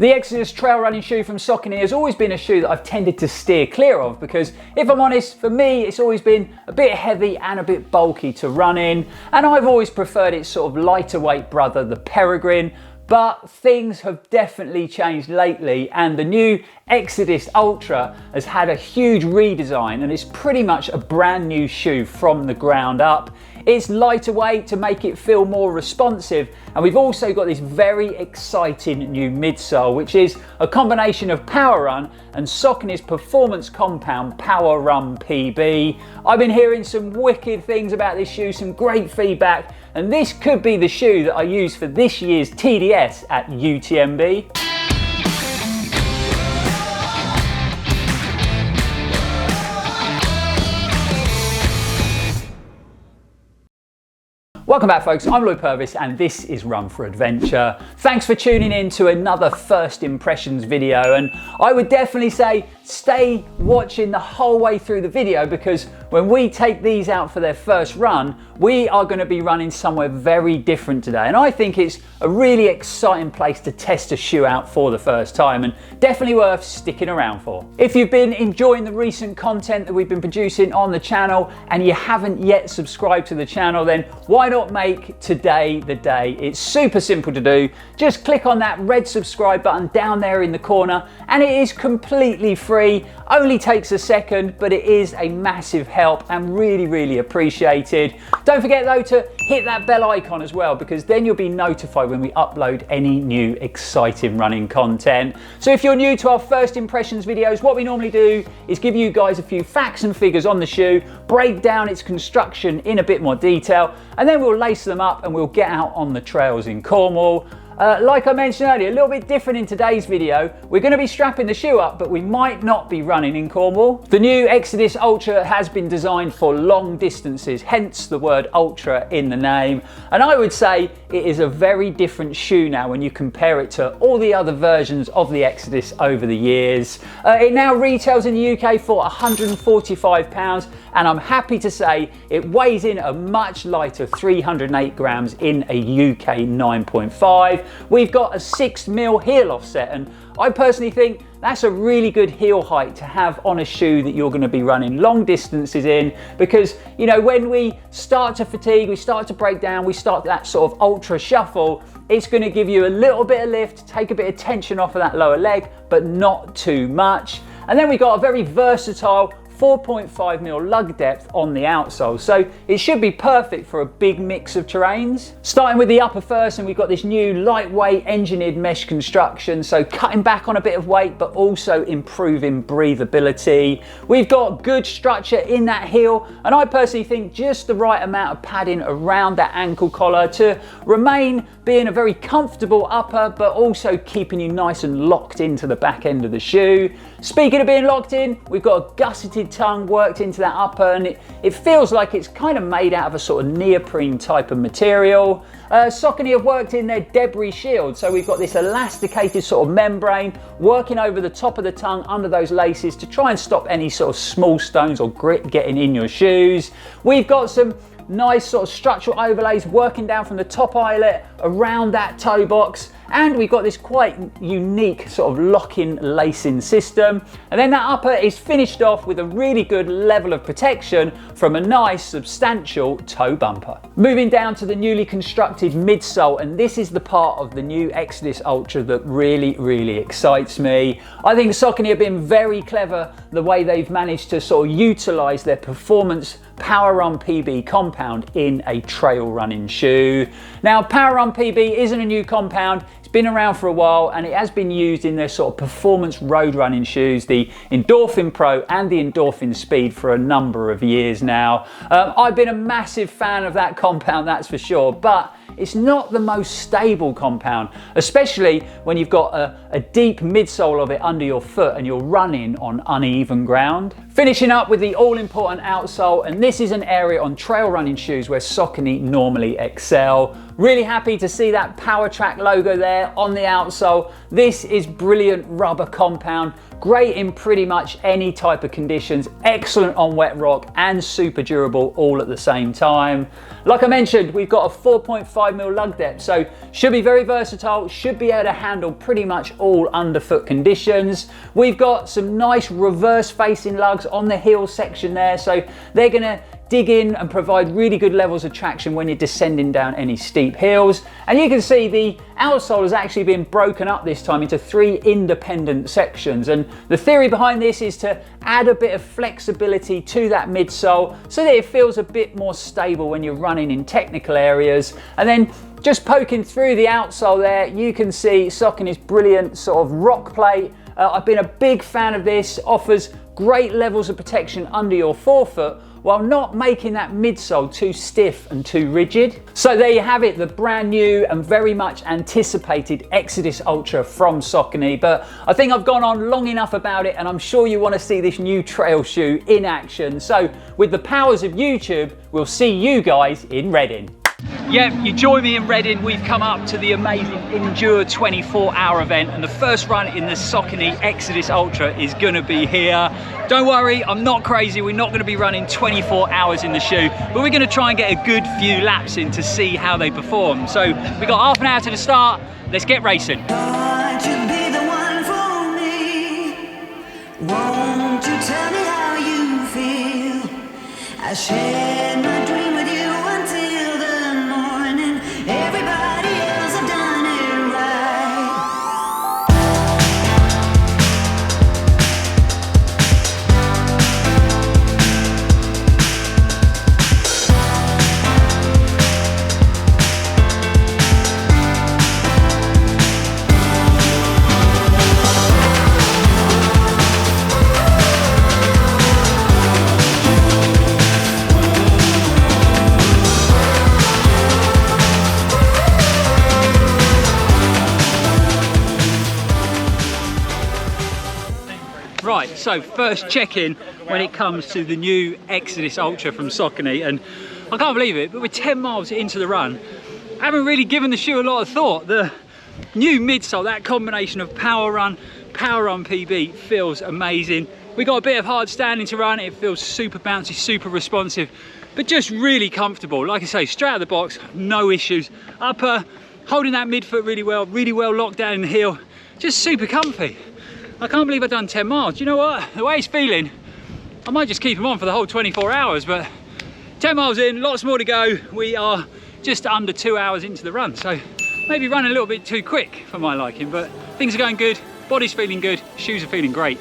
The Exodus trail running shoe from Saucony has always been a shoe that I've tended to steer clear of because, if I'm honest, for me it's always been a bit heavy and a bit bulky to run in, and I've always preferred its sort of lighter weight brother, the Peregrine. But things have definitely changed lately, and the new Xodus Ultra has had a huge redesign and it's pretty much a brand new shoe from the ground up. It's lighter weight to make it feel more responsive, and we've also got this very exciting new midsole, which is a combination of Power Run and Saucony's performance compound Power Run PB. I've been hearing some wicked things about this shoe, some great feedback, and this could be the shoe that I use for this year's TDS at UTMB. Welcome back, folks. I'm Lloyd Purvis and this is Run4Adventure. Thanks for tuning in to another first impressions video, and I would definitely say stay watching the whole way through the video because when we take these out for their first run, we are going to be running somewhere very different today, and I think it's a really exciting place to test a shoe out for the first time and definitely worth sticking around for. If you've been enjoying the recent content that we've been producing on the channel and you haven't yet subscribed to the channel, then why not make today the day? It's super simple to do. Just click on that red subscribe button down there in the corner and it is completely free. Only takes a second, but it is a massive help and really appreciated. Don't forget though to hit that bell icon as well, because then you'll be notified when we upload any new exciting running content. So if you're new to our first impressions videos, what we normally do is give you guys a few facts and figures on the shoe, break down its construction in a bit more detail, and then we'll lace them up and we'll get out on the trails in Cornwall. Like I mentioned earlier, a little bit different in today's video. We're going to be strapping the shoe up, but we might not be running in Cornwall. The new Xodus Ultra has been designed for long distances, hence the word Ultra in the name. And I would say it is a very different shoe now when you compare it to all the other versions of the Xodus over the years. It now retails in the UK for £145, and I'm happy to say it weighs in a much lighter 308 grams in a UK 9.5. We've got a 6mm heel offset, and I personally think that's a really good heel height to have on a shoe that you're going to be running long distances in, because you know, when we start to fatigue, we start to break down, we start that sort of ultra shuffle, it's going to give you a little bit of lift, take a bit of tension off of that lower leg, but not too much. And then we've got a very versatile 4.5mm lug depth on the outsole, so it should be perfect for a big mix of terrains. Starting with the upper first, and we've got this new lightweight engineered mesh construction, so cutting back on a bit of weight but also improving breathability. We've got good structure in that heel, and I personally think just the right amount of padding around that ankle collar to remain being a very comfortable upper, but also keeping you nice and locked into the back end of the shoe. Speaking of being locked in, we've got a gusseted tongue worked into that upper, and it feels like it's kind of made out of a sort of neoprene type of material. Saucony have worked in their debris shield, so we've got this elasticated sort of membrane working over the top of the tongue under those laces to try and stop any sort of small stones or grit getting in your shoes. We've got some nice sort of structural overlays working down from the top eyelet around that toe box, and we've got this quite unique sort of lock-in lacing system, and then that upper is finished off with a really good level of protection from a nice substantial toe bumper. Moving down to the newly constructed midsole, and this is the part of the new Xodus Ultra that really excites me. I think Saucony have been very clever the way they've managed to sort of utilize their performance Power Run PB compound in a trail running shoe. Now, Power Run PB isn't a new compound. It's been around for a while, and it has been used in their sort of performance road running shoes, the Endorphin Pro and the Endorphin Speed, for a number of years now. I've been a massive fan of that compound, that's for sure, but it's not the most stable compound, especially when you've got a deep midsole of it under your foot and you're running on uneven ground. Finishing up with the all-important outsole, and this is an area on trail running shoes where Saucony normally excel. Really happy to see that PowerTrack logo there on the outsole. This is brilliant rubber compound, great in pretty much any type of conditions, excellent on wet rock and super durable all at the same time. Like I mentioned, we've got a 4.5mm lug depth, so should be very versatile, should be able to handle pretty much all underfoot conditions. We've got some nice reverse facing lugs on the heel section there, so they're gonna dig in and provide really good levels of traction when you're descending down any steep hills. And you can see the outsole has actually been broken up this time into 3 independent sections. And the theory behind this is to add a bit of flexibility to that midsole so that it feels a bit more stable when you're running in technical areas. And then just poking through the outsole there, you can see Saucony's brilliant sort of rock plate. I've been a big fan of this, offers great levels of protection under your forefoot while not making that midsole too stiff and too rigid. So there you have it, the brand new and very much anticipated Xodus Ultra from Saucony. But I think I've gone on long enough about it, and I'm sure you want to see this new trail shoe in action. So with the powers of YouTube, we'll see you guys in Reading. Yeah, you join me in Reading. We've come up to the amazing Endure 24-hour event, and the first run in the Saucony Xodus Ultra is going to be here. Don't worry, I'm not crazy. We're not going to be running 24 hours in the shoe, but we're going to try and get a good few laps in to see how they perform. So we've got half an hour to the start. Let's get racing. Won't you be the one for me? Won't you tell me how you feel? I shared my dream with you until the morning. Everybody else have done it right. Right, so first check-in when it comes to the new Xodus Ultra from Saucony, and I can't believe it, but we're 10 miles into the run. I haven't really given the shoe a lot of thought. The new midsole, that combination of Power Run PB feels amazing. We got a bit of hard standing to run, it feels super bouncy, super responsive, but just really comfortable. Like I say, straight out of the box, no issues. Upper, holding that midfoot really well locked down in the heel, just super comfy. I can't believe I've done 10 miles. You know what? The way it's feeling, I might just keep them on for the whole 24 hours, but 10 miles in, lots more to go. We are just under 2 hours into the run, so maybe running a little bit too quick for my liking, but things are going good, body's feeling good, shoes are feeling great.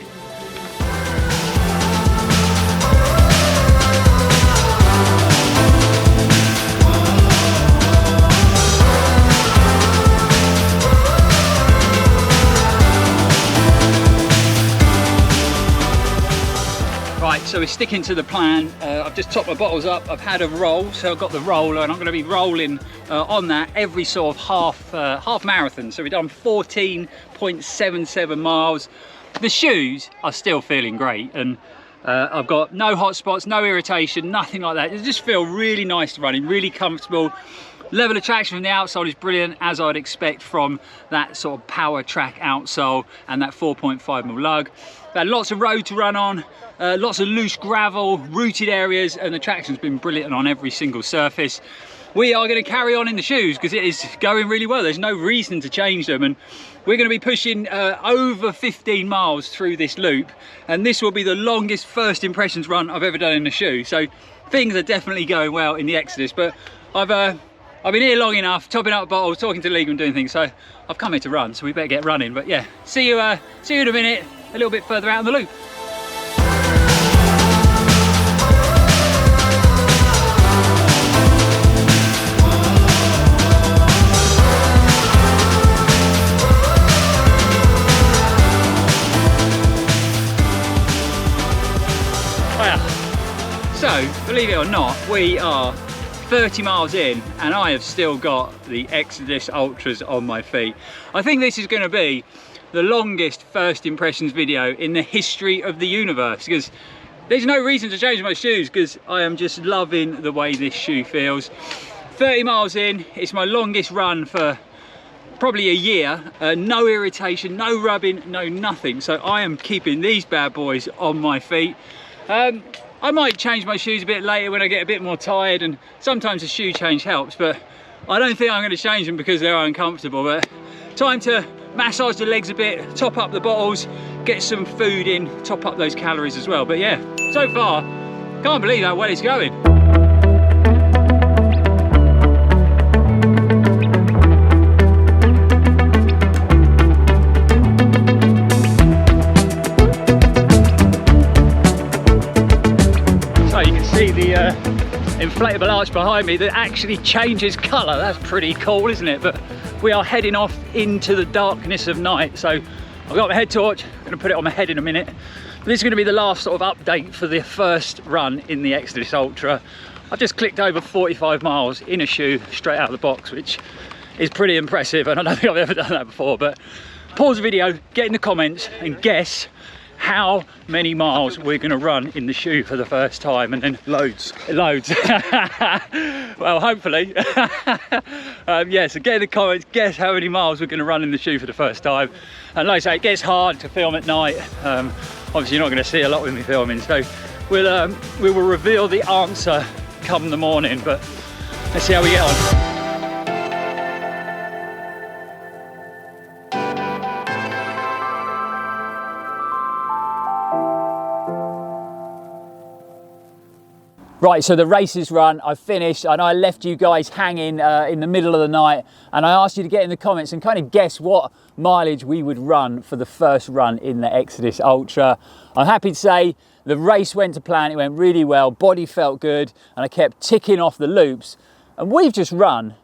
Right, so we're sticking to the plan. I've just topped my bottles up. I've had a roll, so I've got the roller, and I'm going to be rolling on that every sort of half marathon. So we've done 14.77 miles. The shoes are still feeling great, and I've got no hot spots, no irritation, nothing like that. It just feels really nice to run in, really comfortable. Level of traction from the outsole is brilliant, as I'd expect from that sort of PowerTrack outsole and that 4.5mm lug. Had lots of road to run on, lots of loose gravel, rooted areas, and the traction's been brilliant on every single surface. We are going to carry on in the shoes because it is going really well. There's no reason to change them, and we're going to be pushing over 15 miles through this loop, and this will be the longest first impressions run I've ever done in the shoe. So things are definitely going well in the Xodus, but I've been here long enough, topping up bottles, talking to the league and doing things, so I've come here to run, so we better get running. But yeah, see you in a minute, a little bit further out in the loop. So, believe it or not, we are 30 miles in and I have still got the Xodus Ultras on my feet. I think this is going to be the longest first impressions video in the history of the universe, because there's no reason to change my shoes, because I am just loving the way this shoe feels. 30 miles in, it's my longest run for probably a year. No irritation, no rubbing, no nothing. So I am keeping these bad boys on my feet. I might change my shoes a bit later when I get a bit more tired, and sometimes a shoe change helps, but I don't think I'm going to change them because they're uncomfortable. But time to massage the legs a bit, top up the bottles, get some food in, top up those calories as well. But yeah, so far, can't believe how well it's going. The inflatable arch behind me that actually changes colour. That's pretty cool, isn't it? But we are heading off into the darkness of night. So I've got my head torch, I'm going to put it on my head in a minute. But this is going to be the last sort of update for the first run in the Xodus Ultra. I've just clicked over 45 miles in a shoe straight out of the box, which is pretty impressive, and I don't think I've ever done that before. But pause the video, get in the comments and guess how many miles we're going to run in the shoe for the first time. And then loads. Well, hopefully. Yeah, so get in the comments, guess how many miles we're going to run in the shoe for the first time. And like I say, it gets hard to film at night. Obviously you're not going to see a lot with me filming, so we will reveal the answer come the morning, but let's see how we get on. Right, so the race is run, I've finished, and I left you guys hanging in the middle of the night, and I asked you to get in the comments and kind of guess what mileage we would run for the first run in the Xodus Ultra. I'm happy to say the race went to plan, it went really well, body felt good, and I kept ticking off the loops, and we've just run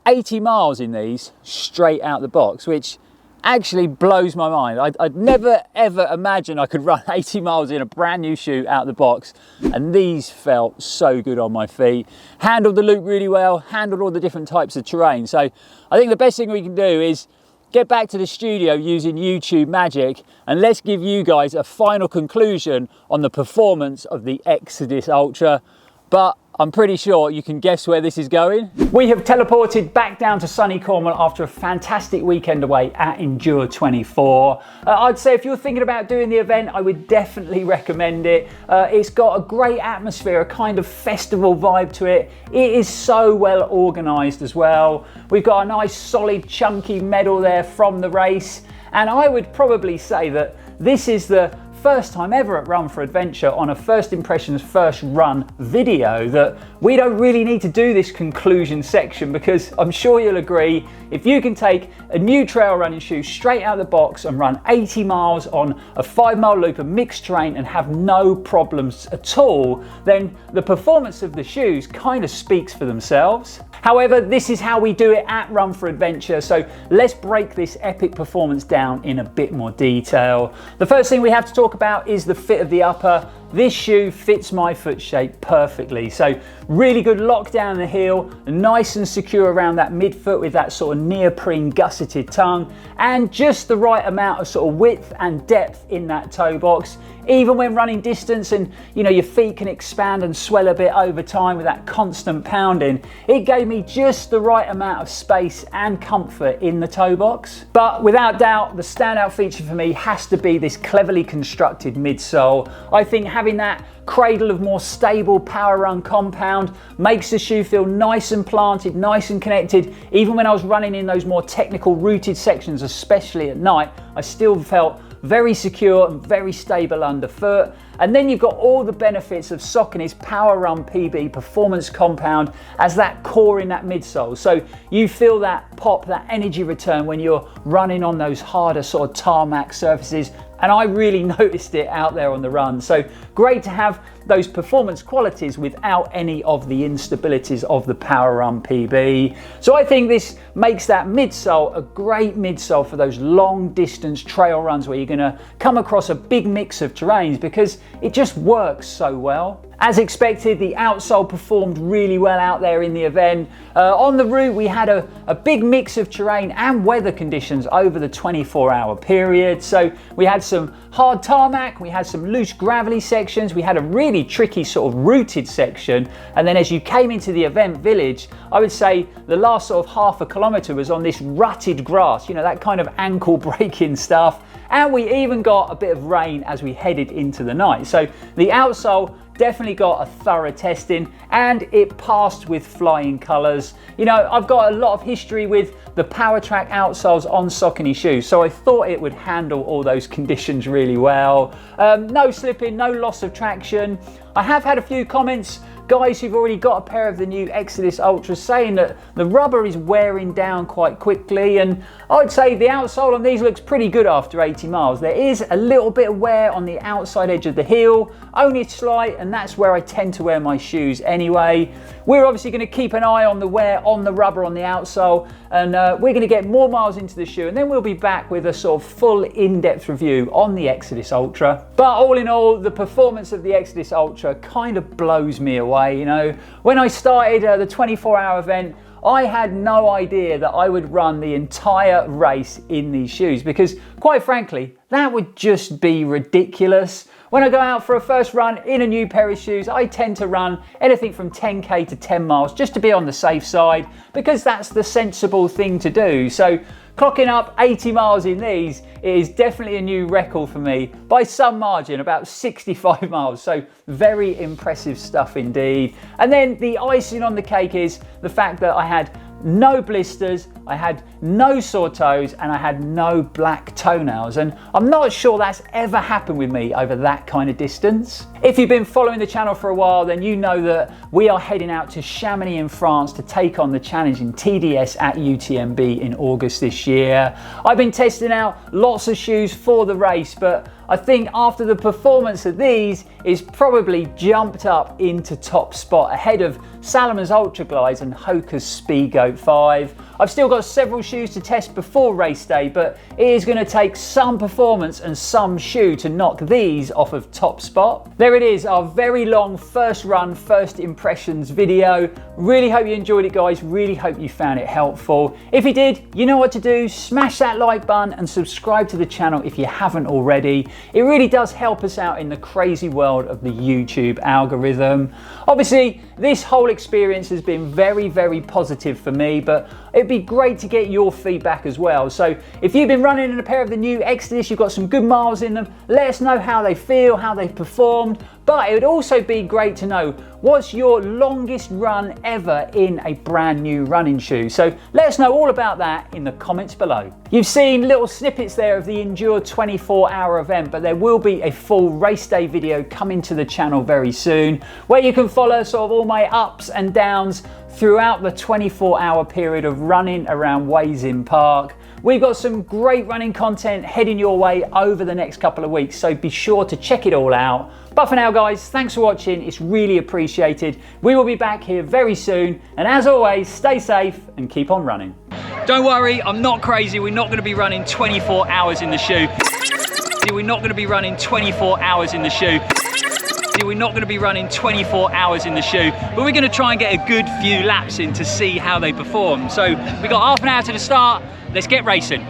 80 miles in these straight out the box, which actually blows my mind. I'd never ever imagined I could run 80 miles in a brand new shoe out of the box, and these felt so good on my feet. Handled the loop really well, handled all the different types of terrain. So I think the best thing we can do is get back to the studio using YouTube magic, and let's give you guys a final conclusion on the performance of the Xodus Ultra. But I'm pretty sure you can guess where this is going. We have teleported back down to sunny Cornwall after a fantastic weekend away at Endure 24. I'd say if you're thinking about doing the event, I would definitely recommend it. It's got a great atmosphere, a kind of festival vibe to it. It is so well organised as well. We've got a nice solid chunky medal there from the race. And I would probably say that this is the first time ever at Run4Adventure on a first impressions first run video that we don't really need to do this conclusion section, because I'm sure you'll agree, if you can take a new trail running shoe straight out of the box and run 80 miles on a 5-mile loop of mixed terrain and have no problems at all, then the performance of the shoes kind of speaks for themselves. However, this is how we do it at Run4Adventure, so let's break this epic performance down in a bit more detail. The first thing we have to talk about is the fit of the upper. This shoe fits my foot shape perfectly, so really good lock down the heel, nice and secure around that midfoot with that sort of neoprene gusseted tongue, and just the right amount of sort of width and depth in that toe box. Even when running distance and your feet can expand and swell a bit over time with that constant pounding, it gave me just the right amount of space and comfort in the toe box. But without doubt, the standout feature for me has to be this cleverly constructed midsole. I think having that cradle of more stable power run compound makes the shoe feel nice and planted, nice and connected. Even when I was running in those more technical rooted sections, especially at night, I still felt very secure and very stable underfoot. And then you've got all the benefits of SAUCONY's Power Run PB performance compound as that core in that midsole. So you feel that pop, that energy return when you're running on those harder sort of tarmac surfaces. And I really noticed it out there on the run. So great to have those performance qualities without any of the instabilities of the Power Run PB. So I think this makes that midsole a great midsole for those long distance trail runs where you're gonna come across a big mix of terrains, because it just works so well. As expected, the Outsole performed really well out there in the event. On the route, we had a big mix of terrain and weather conditions over the 24-hour period. So we had some hard tarmac, we had some loose gravelly sections, we had a really tricky sort of rooted section. And then as you came into the event village, I would say the last sort of half a kilometre was on this rutted grass, you know, that kind of ankle breaking stuff. And we even got a bit of rain as we headed into the night. So the Outsole definitely got a thorough testing and it passed with flying colours. You know, I've got a lot of history with the PowerTrack outsoles on Saucony shoes, so I thought it would handle all those conditions really well. No slipping, no loss of traction. I have had a few comments, guys who've already got a pair of the new Xodus Ultra, saying that the rubber is wearing down quite quickly, and I'd say the outsole on these looks pretty good after 80 miles. There is a little bit of wear on the outside edge of the heel, only slight, and that's where I tend to wear my shoes anyway. We're obviously going to keep an eye on the wear on the rubber on the outsole, and we're going to get more miles into the shoe, and then we'll be back with a sort of full in-depth review on the Xodus Ultra. But all in all, the performance of the Xodus Ultra kind of blows me away. You know, when I started the 24-hour event, I had no idea that I would run the entire race in these shoes, because quite frankly, that would just be ridiculous. When I go out for a first run in a new pair of shoes, I tend to run anything from 10k to 10 miles just to be on the safe side, because that's the sensible thing to do. So clocking up 80 miles in these is definitely a new record for me by some margin, about 65 miles. So very impressive stuff indeed. And then the icing on the cake is the fact that I had no blisters, I had no sore toes, and I had no black toenails, and I'm not sure that's ever happened with me over that kind of distance. If you've been following the channel for a while, then you know that we are heading out to Chamonix in France to take on the challenge in TDS at UTMB in August this year. I've been testing out lots of shoes for the race, but I think after the performance of these, is probably jumped up into top spot ahead of Salomon's Ultra Glides and Hoka's Speedgoat 5. I've still got several shoes to test before race day, but it is going to take some performance and some shoe to knock these off of top spot. There it is, our very long first run, first impressions video. Really hope you enjoyed it, guys. Really hope you found it helpful. If you did, you know what to do. Smash that like button and subscribe to the channel if you haven't already. It really does help us out in the crazy world of the YouTube algorithm. Obviously, this whole experience has been very, very positive for me, but it'd be great to get your feedback as well. So if you've been running in a pair of the new Xodus, you've got some good miles in them, let us know how they feel, how they've performed. But it would also be great to know, what's your longest run ever in a brand new running shoe? So let us know all about that in the comments below. You've seen little snippets there of the Endure 24-hour event, but there will be a full race day video coming to the channel very soon, where you can follow sort of all my ups and downs throughout the 24-hour period of running around Wayzin Park. We've got some great running content heading your way over the next couple of weeks, so be sure to check it all out. But for now, guys, thanks for watching. It's really appreciated. We will be back here very soon. And as always, stay safe and keep on running. Don't worry, I'm not crazy. We're not going to be running 24 hours in the shoe. We're not going to be running 24 hours in the shoe. We're not going to be running 24 hours in the shoe, but we're going to try and get a good few laps in to see how they perform. So we've got half an hour to the start. Let's get racing.